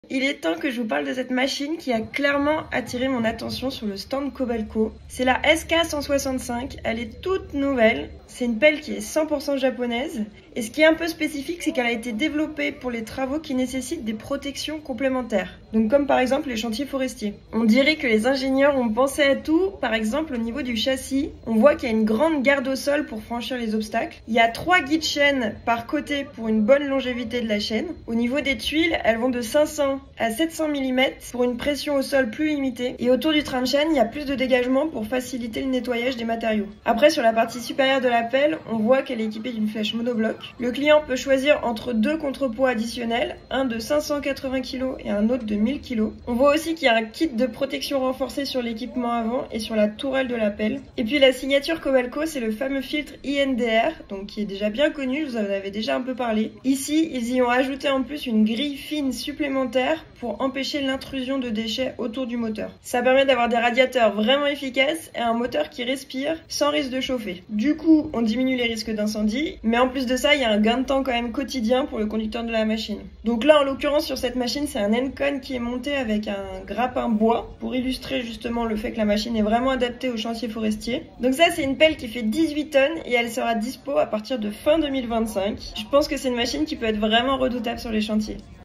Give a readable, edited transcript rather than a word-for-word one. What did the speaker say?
Il est temps que je vous parle de cette machine qui a clairement attiré mon attention sur le stand Kobelco. C'est la SK165, elle est toute nouvelle, c'est une pelle qui est 100% japonaise. Et ce qui est un peu spécifique, c'est qu'elle a été développée pour les travaux qui nécessitent des protections complémentaires. Donc comme par exemple les chantiers forestiers. On dirait que les ingénieurs ont pensé à tout, par exemple au niveau du châssis. On voit qu'il y a une grande garde au sol pour franchir les obstacles. Il y a 3 guides chaînes par côté pour une bonne longévité de la chaîne. Au niveau des tuiles, elles vont de 500 à 700 mm pour une pression au sol plus limitée. Et autour du train de chaîne, il y a plus de dégagement pour faciliter le nettoyage des matériaux. Après, sur la partie supérieure de la pelle, on voit qu'elle est équipée d'une flèche monobloc. Le client peut choisir entre 2 contrepoids additionnels, un de 580 kg et un autre de 1000 kg. On voit aussi qu'il y a un kit de protection renforcée sur l'équipement avant et sur la tourelle de la pelle. Et puis la signature Kobelco, c'est le fameux filtre INDR, donc qui est déjà bien connu, je vous en avais déjà un peu parlé. Ici, ils y ont ajouté en plus une grille fine supplémentaire pour empêcher l'intrusion de déchets autour du moteur. Ça permet d'avoir des radiateurs vraiment efficaces et un moteur qui respire sans risque de chauffer. Du coup, on diminue les risques d'incendie, mais en plus de ça, il y a un gain de temps quand même quotidien pour le conducteur de la machine. Donc là, en l'occurrence, sur cette machine, c'est un Encon qui est monté avec un grappin bois pour illustrer justement le fait que la machine est vraiment adaptée aux chantiers forestiers. Donc ça, c'est une pelle qui fait 18 tonnes et elle sera dispo à partir de fin 2025. Je pense que c'est une machine qui peut être vraiment redoutable sur les chantiers.